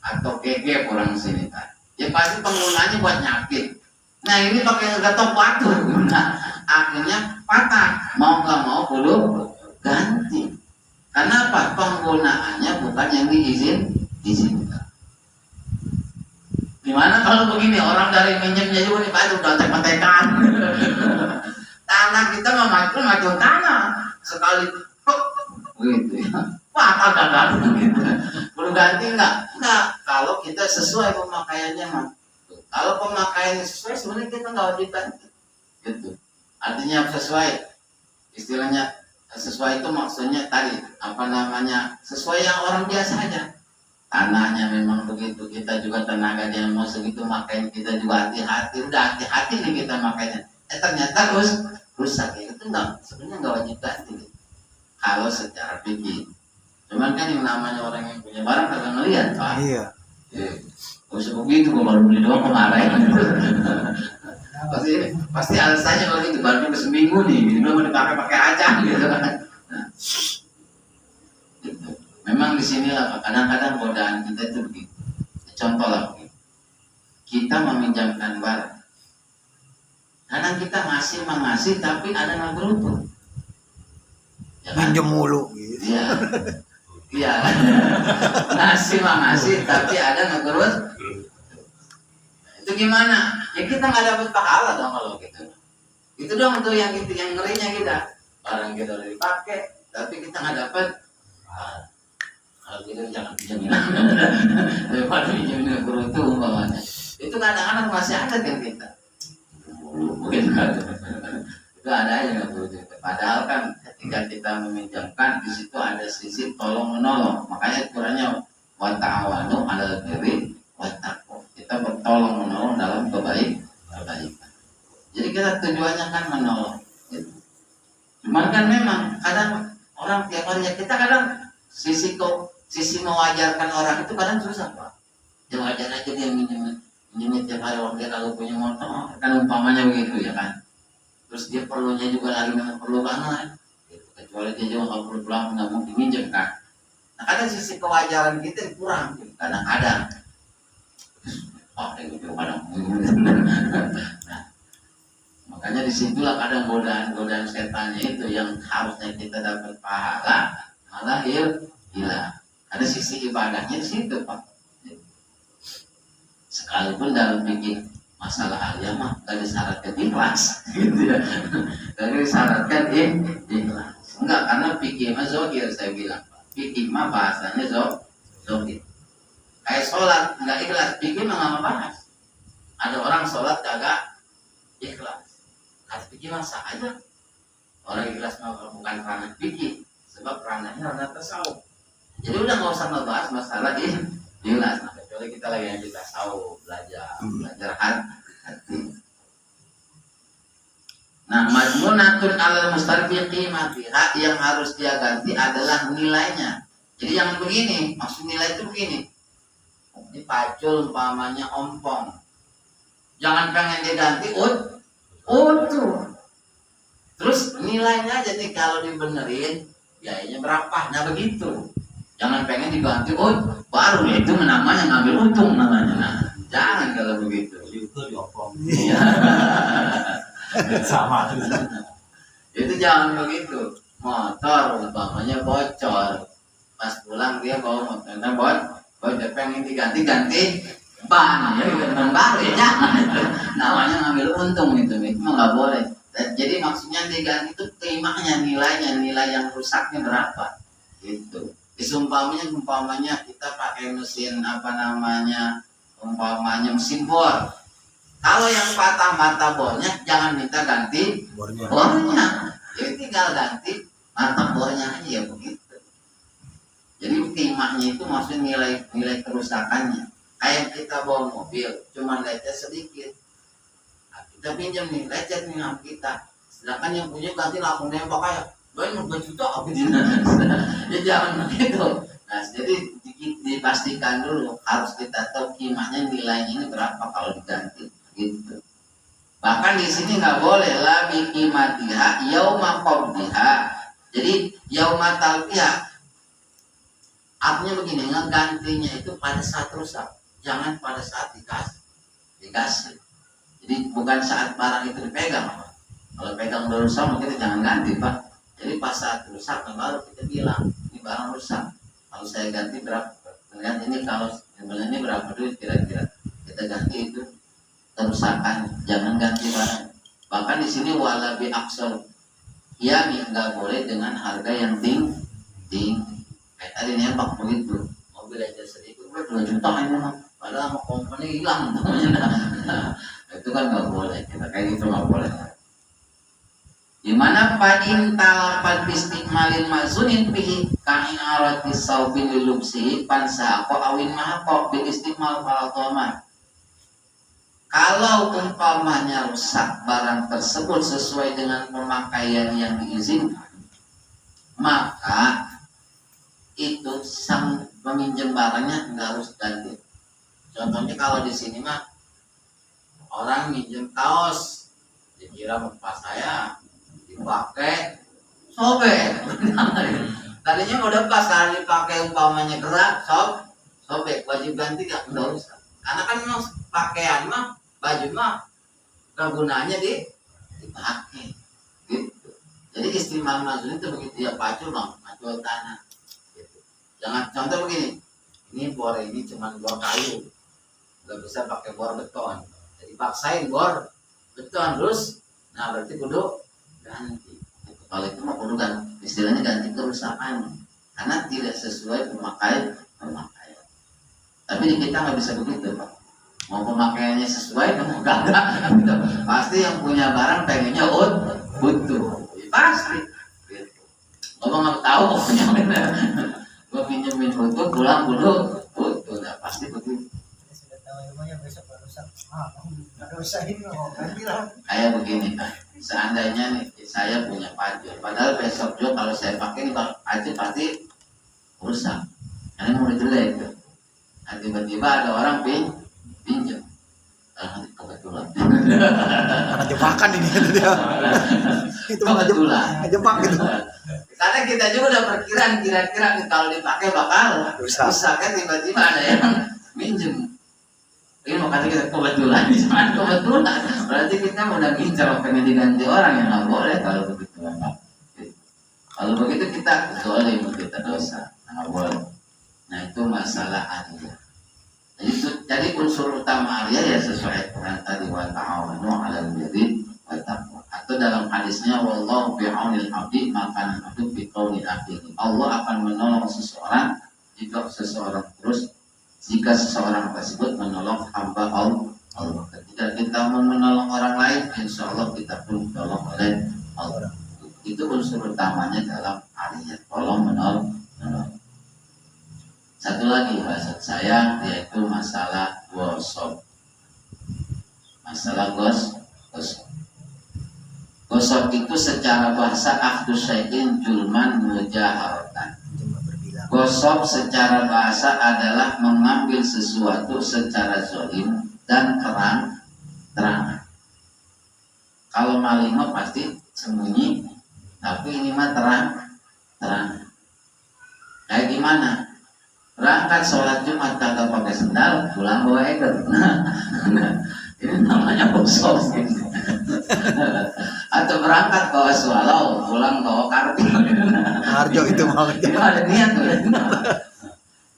atau keke orang sini kan. Ya pasti penggunanya buat nyakit. Nah ini pakai gatok batu, nah akhirnya patah, mau nggak mau perlu ganti. Kenapa? Penggunaannya bukan yang diizinkan. Gimana kalau begini, orang dari minjemnya juga nih batu udah tek-tekan. Tanah kita macam tanah sekali, gitu ya. Patah gagal gitu. Perlu ganti nggak? Kalau kita sesuai pemakaiannya mah. Kalau pemakaiannya sesuai, sebenarnya kita nggak wajib ganti, gitu. Artinya sesuai, istilahnya sesuai itu maksudnya tadi apa namanya sesuai yang orang biasa aja. Tanahnya memang begitu, kita juga tenaga dia mau segitu, makanya kita juga hati-hati. Udah hati-hati nih kita makanya. Ternyata rusak, itu nggak sebenarnya nggak wajib ganti. Kalau secara fikih, cuman kan yang namanya orang yang punya barang kagak ngelihat, Pak. Iya. Gak usah begitu, gue baru beli doang kemarin. pasti alasannya kalau itu baru seminggu nih, gitu mau dipakai aja gitu kan. Nah, gitu. Memang di sinilah kadang-kadang godaan kita itu begitu. Contoh lah begitu. Kita meminjamkan barang. Kadang kita ngasih tapi ada nggak beruntung. Ya kan? Minjem mulu gitu. Iya. Iya. ngasih tapi ada nggak beruntung. Itu gimana? Ya kita nggak dapat pahala dong kalau gitu. Itu dong tuh yang ngerinya kita. Barang kita udah dipakai, tapi kita nggak dapat. Kalau gitu jangan pinjamin. Daripada pinjamin beruntung umpamanya. Itu kadang-kadang masih ada kan kita. Mungkin itu ada aja nggak beruntung. Padahal kan ketika kita meminjamkan di situ ada sisi tolong menolong. Makanya ukurannya wa ta'awanu 'alal birri wat taqwa. Kita bertolong menolong dalam kebaikan. Jadi kita tujuannya kan menolong. Gitu. Cuman kan memang kadang orang tiap harinya kita kadang sisi mewajarkan orang itu kadang susah Pak. Ya wajar aja dia minjem tiap hari orang dia kalau punya motor kan umpamanya begitu ya kan. Terus dia perlunya juga lagi memang perlu banget. Gitu. Kecuali dia juga kalau perlu pulang nggak mungkin minjem kan. Nah kadang sisi kewajaran kita kurang. Gitu. Kadang-kadang. Oh, itu kadang. Nah, makanya disitulah kadang godaan setannya itu yang harusnya kita dapat pahala malah hilang. Ada sisi ibadahnya di situ Pak. Sekalipun dalam bikin masalah alia mah gak disyaratkan ikhlas, gitu ya. Gak disyaratkan ikhlas. Enggak, karena fikih mah zahir saya bilang. Fikih mah bahasanya zahir. Kayak sholat nggak ikhlas, fikih mah nggak bahas. Ada orang sholat kagak ikhlas. Kata fikih mah sah aja. Orang ikhlas mah bukan ranah fikih, sebab ranahnya ranah tasawuf. Jadi udah nggak usah ngebahas masalah ikhlas. Nah, kecuali kita lagi yang kita tasawuf, belajar hati. Nah, majmunatun alal mustarfiqi matiha yang harus dia ganti adalah nilainya. Jadi yang begini, maksud nilai itu begini. Ini pacul umpamanya ompong. Jangan pengen diganti utuh. Terus nilainya aja nih kalau dibenerin biayanya berapa? Nah begitu. Jangan pengen diganti baru itu namanya ngambil untung namanya. Nah, jangan kalau begitu. Itu diompong. Iya. Sama terus. Itu jangan begitu. Motor umpamanya bocor. Pas pulang dia bawa motornya bocor pengen diganti ban ya dengan baru ya jangan. Namanya ngambil untung itu mah nggak boleh. Jadi maksudnya diganti itu keimahnya, nilai yang rusaknya berapa gitu. Umpamanya kita pakai mesin umpamanya mesin bor. Kalau yang patah mata bornya jangan minta ganti bornya. Jadi tinggal ganti mata bornya aja ya begitu. Jadi timahnya itu maksudnya nilai kerusakannya. Kayak kita bawa mobil, cuma lecet sedikit. Nah, kita pinjam nih, lecet nih sama kita. Sedangkan yang punya ganti langsung nembak kayak, banyak berjuta apa gitu. Ya jangan begitu. Nah, jadi dipastikan dulu harus kita tahu kimahnya nilainya ini berapa kalau diganti. Gitu. Bahkan di sini nggak boleh lah bikimatiha yauma qabdiha. Jadi yauma talqiha artinya begini, ngegantinya itu pada saat rusak, jangan pada saat dikasih. Jadi bukan saat barang itu dipegang. Kalau pegang udah rusak kita jangan ganti Pak. Jadi pas saat rusak baru kita bilang ini barang rusak. Kalau saya ganti berapa? Lihat ini kalau sebenarnya ini berapa duit kira-kira kita ganti itu kerusakan, jangan ganti barang. Bahkan di sini wala bi aksor, ya nggak boleh dengan harga yang tinggi. Kayak tadi nembak begitu, mobil aja sedikit, 2 juta ini mah, padahal sama company hilang namanya. Itu kan nggak boleh, kita kayak gitu nggak boleh. Dimana fa'in talafat bistikmalin mazunin bihi kain arati saubin lilubsihi pansako awin mahako bil istikmal falatoma. Kalau umpamanya rusak barang tersebut sesuai dengan pemakaian yang diizinkan, maka itu sang peminjam barangnya nggak harus ganti. Contohnya kalau di sini mah orang minjem kaos, dikira pas saya dipakai sobek. Tadinya udah pas kali dipakai umpamanya gerak, sobek, wajib ganti nggak usah. Karena kan memang pakaian mah, baju mah kegunaannya dipakai. Gitu. Jadi istimewa mazun itu begitu ya pacul bang, pacul tanah. Gitu. Jangan contoh begini, ini bor ini cuma bor kayu, nggak bisa pakai bor beton. Jadi paksain bor beton terus, nah berarti kudu ganti. Kalau itu mah kudu ganti, istilahnya ganti kerusakan, karena tidak sesuai pemakaian. Tapi di kita nggak bisa begitu pak. Mau pemakaiannya sesuai, mau kagak, gitu. Pasti yang punya barang pengennya utuh, pasti. Gitu. Gua nggak tahu pokoknya. Gua pinjemin utuh, pulang dulu utuh, nah pasti begitu. Kayak begini pak, seandainya nih saya punya pacul, padahal besok juga kalau saya pakai nih pacul pasti rusak, karena mau jelek. Nah, tiba-tiba ada orang pinjam, nanti kebetulan. Karena jebakan ini dia. Itu Kebetulan. jebak gitu. Karena kita juga udah perkiraan kira-kira kalau dipakai bakal rusak kan, tiba-tiba ada yang minjem. Ini makanya kita kebetulan, cuma kebetulan. Berarti kita udah ngincar pengen diganti orang yang nggak boleh kalau begitu. Kalau begitu kita zolim, kita dosa, nggak boleh. Nah itu masalah aliyah. Jadi unsur utama aliyah ya sesuai Quran tadi, wa ta'awanu 'alal birri wat taqwa. Atau dalam hadisnya wallahu fi 'aunil 'abdi ma kana 'abdu fi qauli akhihi. Allah akan menolong seseorang jika seseorang tersebut menolong hamba Allah. Ketika kita mau menolong orang lain, insya Allah kita pun ditolong oleh Allah. Itu unsur utamanya dalam aliyah. Tolong menolong. Satu lagi bahasa saya yaitu masalah gosok. Masalah gosok. Gosok itu secara bahasa akhdus syai'in julman mujaharatan. Gosok secara bahasa adalah mengambil sesuatu secara zalim dan terang. Kalau maling mah pasti sembunyi, tapi ini mah terang. Kayak gimana? Berangkat sholat Jumat kagak pakai sendal, pulang bawa eker. Ini namanya gosok. Atau berangkat bawa swallow, pulang bawa kartu. Harjo itu mau. Itu ada niat tuh.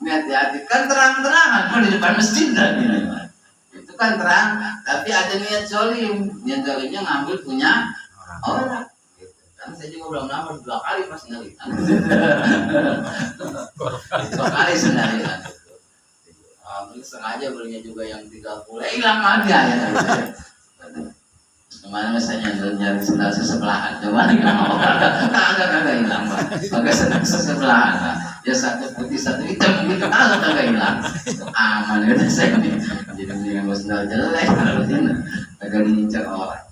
Niat hati kan terang-terangan mau di depan masjid dah ini. Itu kan terang, tapi ada niat zolim. Niat zolimnya ngambil punya orang. Kan saya juga belum lama 2 kali pas ngelihat. 2 kali sendirian. Mungkin sengaja belinya juga yang 30. Hilang aja ya. Kemana misalnya nyari sendal sesebelahan, coba kagak hilang pak, pakai sendal sesebelahan, ya satu putih satu hitam gitu, kagak hilang, aman ya saya nih, jadi dengan sendal jelek, kagak diincar orang.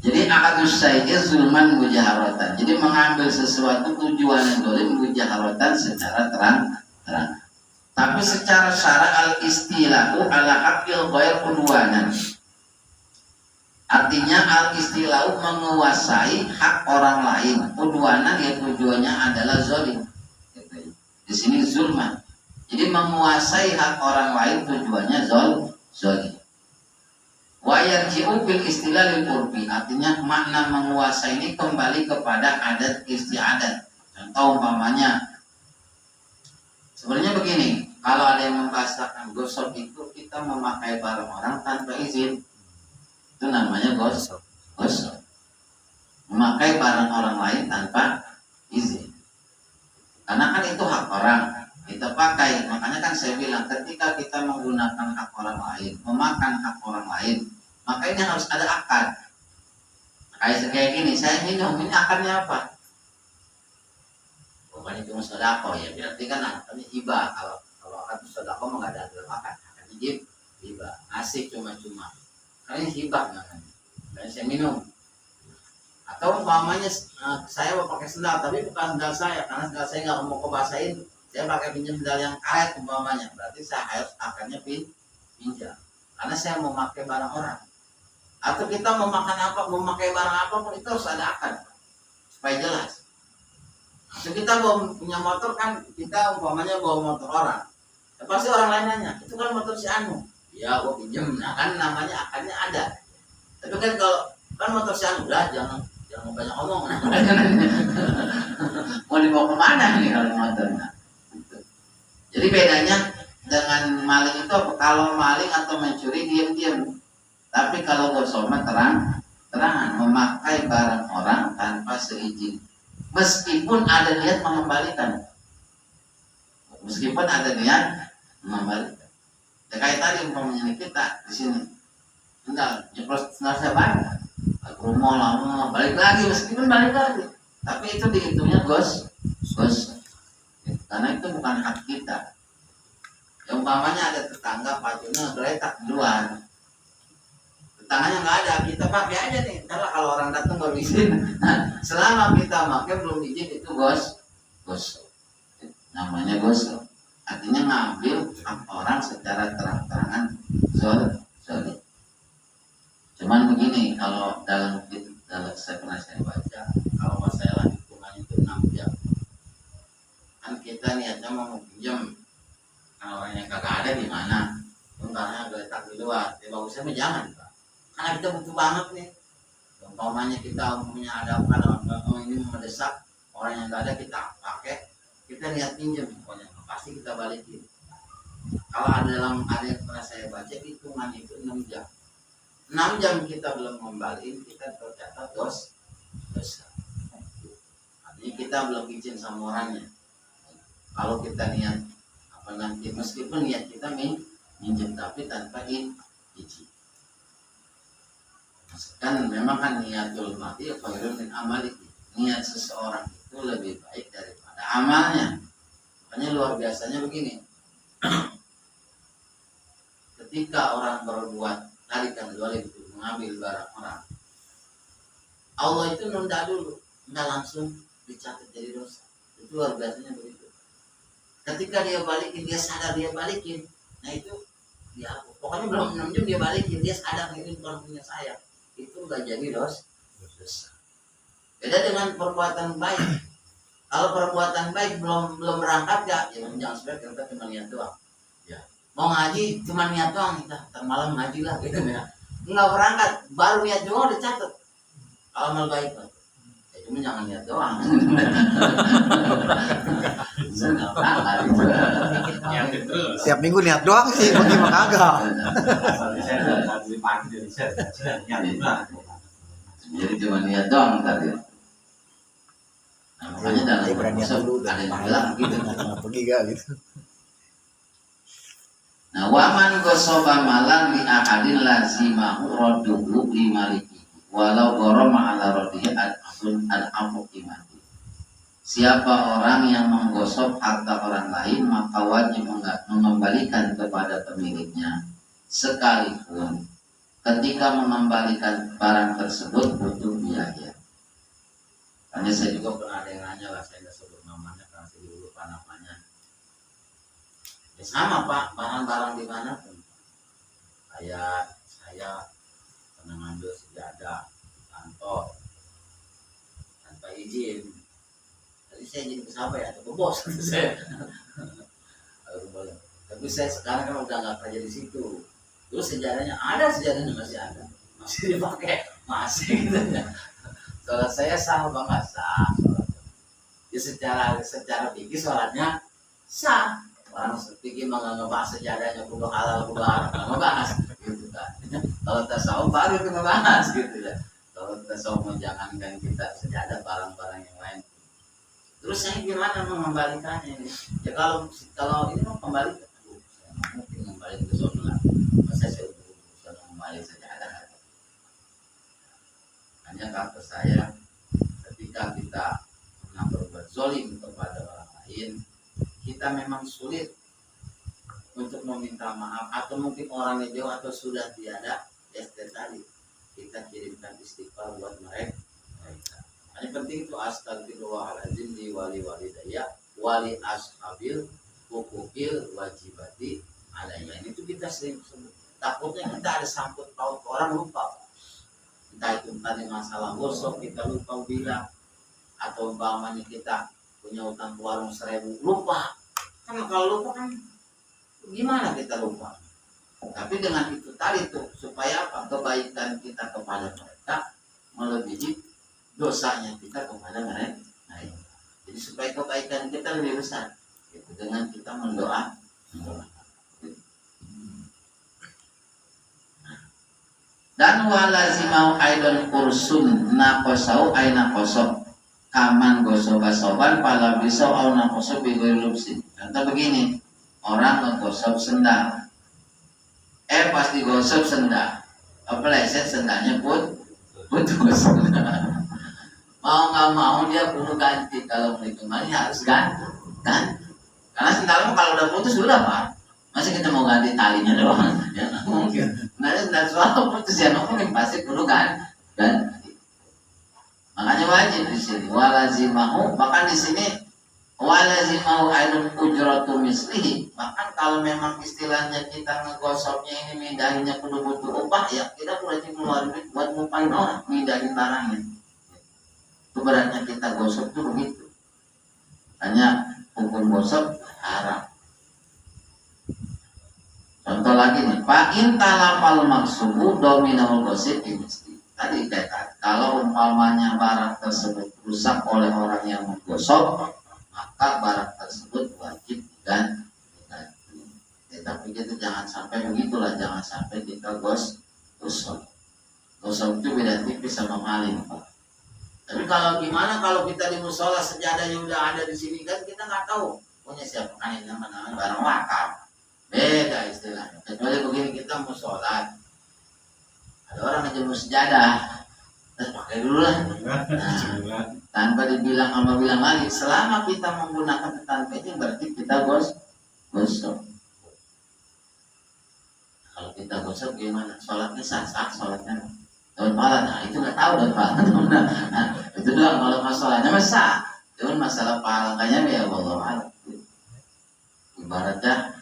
Jadi akadus syai'i zulman mujaharatan, jadi mengambil sesuatu tujuan yang boleh mujaharatan secara terang. Tapi secara syara al-istilahu ala haqqil ghair udwanan. Artinya al-istilahu menguasai hak orang lain. Udwanan ya tujuannya adalah zalim. Di sini zulman. Jadi menguasai hak orang lain tujuannya zalim. Wa yarji'u bil istilah lil urfi. Artinya makna menguasai ini kembali kepada adat istiadat. Contoh umpamanya sebenarnya begini, kalau ada yang membahasakan gosok itu kita memakai barang orang tanpa izin. Itu namanya gosok. Memakai barang orang lain tanpa izin. Karena kan itu hak orang, kita pakai. Makanya kan saya bilang ketika kita menggunakan hak orang lain, memakan hak orang lain, maka ini harus ada akad. Kayak gini, saya minum, ini akadnya apa? Bukan cuma sedekah ya, berarti kan akadnya hibah. Kalau akad sedekah mah nggak ada akad. Akadnya hibah, asik cuma-cuma. Karena hibah namanya. Dan saya minum. Atau umpamanya saya mau pakai sendal, tapi bukan sendal saya, karena sendal saya nggak mau kebasain, Saya pakai pinjam modal yang karet umpamanya, berarti saya harus akannya pinjam. Karena saya mau pakai barang orang. Atau kita mau makan apa, mau pakai barang apapun itu harus ada akad supaya jelas. So, kita punya motor kan, kita umpamanya bawa motor orang, ya, pasti orang lain nanya, itu kan motor si Anu, ya gua pinjam, nah kan namanya akadnya ada. Tapi kan kalau kan motor si Anu, udah jangan banyak ngomong. Mau dibawa kemana nih kalau motornya? Jadi bedanya dengan maling itu apa? Kalau maling atau mencuri diam-diam, tapi kalau gosoma terangan memakai barang orang tanpa seizin. Meskipun ada niat mengembalikan, ya, kayak tadi umpamanya kita di sini, tinggal jeplos saya banyak, aku mau lama balik lagi, meskipun balik lagi, tapi itu dihitungnya gos, karena itu bukan hak kita. Yang umpamanya ada tetangga pacunya geletak di luar, tetangganya nggak ada, kita pakai aja nih. Karena kalau orang datang baru izin, nah, selama kita pakai belum izin itu gos, namanya gos. Artinya ngambil hak orang secara terang-terangan zolim. Cuman begini, kalau dalam saya baca, kalau masalah hitungannya itu 6 jam, kan kita niatnya mau pinjam, kalau orangnya kagak ada di mana, karena geletak di luar, ya bagusnya mah jangan, Pak. Karena kita butuh banget nih. Umpamanya kita punya ada ini mendesak, orang yang nggak ada kita pakai, kita niat pinjam, pokoknya pasti kita balikin. Kalau ada yang pernah saya baca hitungan itu 6 jam. 6 jam kita belum kembaliin, kita tercatat dosa. Artinya kita belum izin sama orangnya. Kalau kita niat nanti, meskipun niat kita minjem tapi tanpa izin. Kan memang kan niatul mati khairun min amali. Niat seseorang itu lebih baik daripada amalnya. Makanya luar biasanya begini. Ketika orang berbuat tarikan zalim itu mengambil barang orang, Allah itu nunda dulu, nggak langsung dicatat jadi dosa. Itu luar biasanya begitu. Ketika dia balikin, dia sadar dia balikin, nah itu dia pokoknya belum 6 jam dia balikin, dia sadar ini bukan punya saya, itu nggak jadi dosa. Beda dengan perbuatan baik. Kalau perbuatan baik belum berangkat ya jangan sebenarnya kita cuma niat doang. Ya mau ngaji cuma niat doang, kita termalam ngaji lah gitu ya. Nggak berangkat, baru niat doang dicatat. Kalau amal baik kan. Cuma jangan lihat doang. Tiap minggu niat doang sih, bagi mah kagak. Jadi cuma niat doang tadi. Nah, makanya dalam usul ada yang bilang gitu. Pergi gak gitu. Nah, waman gosoba malan li ahadin lazimahu roduhu li maliki. Walau goroma ala rodiyah al-amuk imati. Siapa orang yang menggosok harta orang lain, maka wajib mengembalikan kepada pemiliknya, sekalipun ketika mengembalikan barang tersebut butuh biaya. Hanya saya juga pernah ada yang nanya lah, saya nggak sebut namanya karena saya lupa namanya. Ya sama Pak, barang-barang di mana pun. Kayak saya pernah ngambil sejadah kantor tanpa izin. Tadi saya jadi pesawat ya, atau bos saya. Tapi saya sekarang kan udah nggak kerja di situ. Terus sejadahnya masih dipakai, masih gitu ya. Sholat saya sah apa nggak sah? Ya secara fikih sholatnya sah. Orang fikih nggak ngebahas sejadahnya kubah halal kubah haram, nggak ngebahas gitu kan. Kalau tasawuf baru itu ngebahas gitu ya. Kalau tasawuf menjangankan kita sejadah barang-barang yang lain. Terus saya gimana mengembalikannya ini? Ya kalau ini mau kembali, mungkin kembali ke zona. Saya bisa kembali sejadah. Hanya kata saya, ketika kita pernah berbuat zalim kepada orang lain, kita memang sulit untuk meminta maaf, atau mungkin orangnya jauh atau sudah tiada, ya tadi kita kirimkan istighfar buat mereka. Yang penting itu astagfirullahaladzim di wali-walidayya wali ashabil hukukil wajibati alaiya. Itu kita sering sebut. Takutnya kita ada sangkut paut orang lupa. Entah itu tadi masalah gosok kita lupa bilang, atau umpamanya kita punya utang warung 1.000 lupa. Karena kalau lupa kan gimana kita lupa? Tapi dengan itu tadi tuh supaya apa? Kebaikan kita kepada mereka melebihi dosanya kita kepada mereka. Jadi supaya kebaikan kita lebih besar, itu dengan kita mendoa. Dan walazimau aidan kursun naqasau aina qasab kaman gosoban pala bisa au naqasab bigolupsin. Contoh begini, orang ngegosok sendal. Pas digosok sendal, kepleset sendalnya putus. Mau nggak mau dia perlu ganti. Kalau beli kembali harus ganti. Karena sendalnya kalau udah putus udah Pak. Masih kita mau ganti talinya doang? Ya nggak mungkin. Nah, dan soal putus ya mungkin pasti perlu ganti. Makanya wajib di sini. Walazimahu. Bahkan di sini walazimahu aidun ujratu mislihi. Bahkan kalau memang istilahnya kita ngegosoknya ini mindahinnya kudu butuh upah, ya kita wajib keluar duit buat ngupain orang mindahin barangnya. Itu beratnya kita gosok tuh begitu. Hanya hukum gosok haram. Contoh lagi nih, Pak intalapal maksubu dominal gosip mesti. Tadi kata kalau umpamanya barang tersebut rusak oleh orang yang menggosok, maka barang tersebut wajib diganti. Tapi kita jangan sampai begitulah, jangan sampai kita gosok. Gosok itu beda tipis sama maling, Pak. Tapi kalau gimana kalau kita di musola sejadah yang udah ada di sini kan kita nggak tahu punya siapa, kan ini namanya barang wakaf. Beda istilahnya. Kecuali begini, kita mau sholat, ada orang ngejemur sejadah, terus pakai dulu lah. Nah, tanpa dibilang sama bilang lagi, selama kita menggunakan tanpa ini berarti kita gosok. Kalau kita gosok gimana? Sholatnya sah sholatnya. Daun pala, nah itu nggak tahu daun pala. Nah, itu doang kalau masalahnya masa. Cuman masalah pahala kayaknya ya Allah. Ibaratnya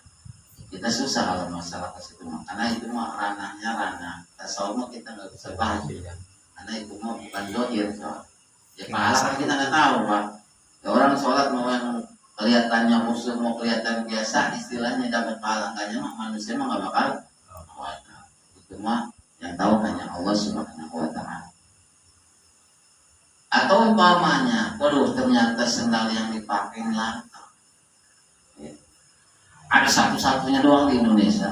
kita susah kalau masalah ke situ, karena itu mah ranahnya ranah tasawuf, kita nggak bisa bahas ya. Karena itu mah bukan dohir soal. Ya pahala kan kita nggak tahu Pak. Ya, orang sholat mau yang kelihatannya musuh mau kelihatan biasa, istilahnya dapat pahala, kayaknya mah manusia mah nggak bakal. Itu mah yang tahu hanya Allah Subhanahu wa Ta'ala. Atau umpamanya, waduh ternyata sendal yang dipakai langka. Ada satu-satunya doang di Indonesia.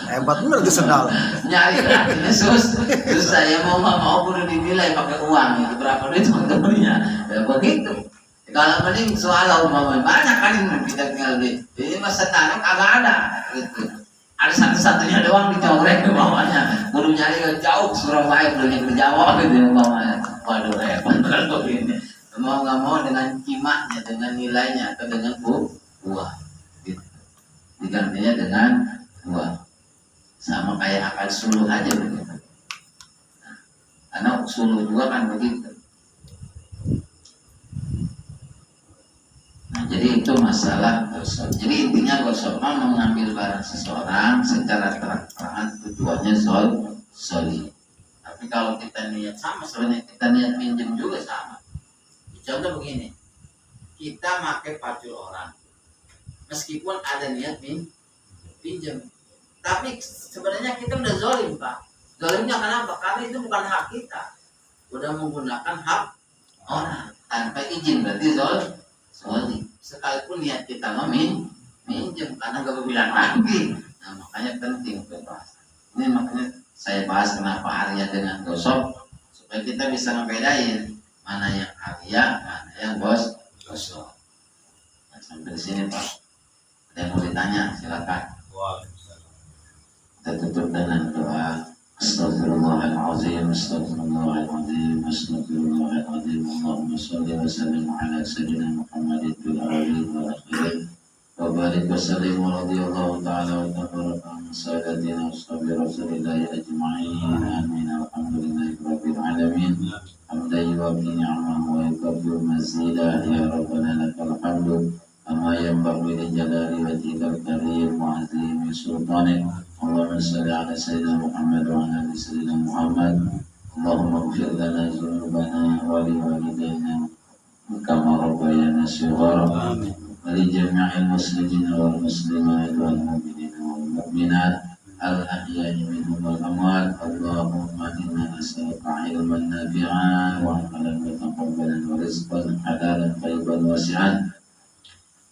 Hebat bener tuh sendal. Nyari artinya terus saya mau nggak mau perlu dinilai pakai uang itu berapa duit contohnya. Ya begitu. Kalau mending soal umpamanya banyak kan yang kita tinggal di ini masa tanam agak ada gitu. Ada satu-satunya doang dicorek ke bawahnya. Perlu nyari jauh Surabaya, perlu ke Jawa gitu umpamanya. Waduh repot kalau ini. Mau nggak mau dengan kimahnya, dengan nilainya atau dengan buah. Digantinya dengan buah, sama kayak akal suluh aja begitu. Nah, karena suluh juga kan begitu. Nah, jadi itu masalah gosok. Jadi intinya gosok mah mengambil barang seseorang secara terang-terangan, tujuannya soli. Tapi kalau kita niat sama, sebenarnya kita niat pinjam juga sama. Contoh begini, kita pakai pacul orang. Meskipun ada niat pinjam, tapi sebenarnya kita udah zolim Pak. Zolimnya kenapa? Karena itu bukan hak kita. Udah menggunakan hak orang tanpa izin, berarti zolim. Sekalipun niat kita minjem, karena gak bilang lagi. Nah makanya penting untuk bahas. Ini makanya saya bahas kenapa Arya dengan gosok, supaya kita bisa ngebedain mana yang Arya, mana yang gosok. Nah, sampai di sini Pak. Ada yang mau ditanya, silakan. Kita tutup dengan doa. Astaghfirullahaladzim, astaghfirullahaladzim, astaghfirullahaladzim. Allahumma salli wa sallim ala sayyidina Muhammadin fil awwalin wal akhirin. Wa barik wa sallim wa radiyallahu ta'ala wa tabaraka an sayyidina Rasulillah ajma'in. Amin. Alhamdulillahi rabbil alamin. يوفي نعمه ويكفر مزيدا يا ربنا لك الحمد كما ينبغي لجلال وجهك الكريم وعظيم سلطانك. اللهم صل على سيدنا محمد وعلى ال سيدنا محمد. اللهم اغفر لنا ذنوبنا ولوالدينا كما ربيانا صغارا ولجميع المسلمين والمسلمات والمؤمنين والمؤمنات الأحياء منهم والأموات. اللهم إنا نسألك علما نافعا وعملا متقبلا ورزقا حلالا طيبا واسعا.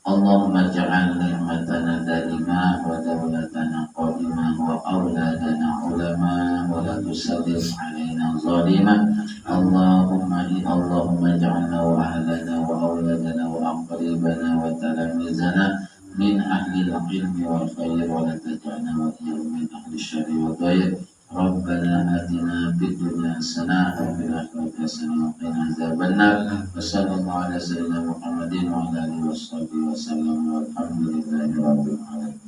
اللهم اجعل نعمتنا دائما ودولتنا قائما وأولادنا علماء ولا تسلط علينا ظالما. اللهم اجعلنا وأهلنا وأولادنا وأقربنا وتلاميذنا من أهل العلم والخير ولا تجعلنا وإياهم من أهل الشر والضير. ربنا آتنا في الدنيا حسنة وفي الآخرة حسنة وقنا عذاب النار. وصلى الله على سيدنا محمد وعلى آله وصحبه وسلم والحمد لله رب العالمين.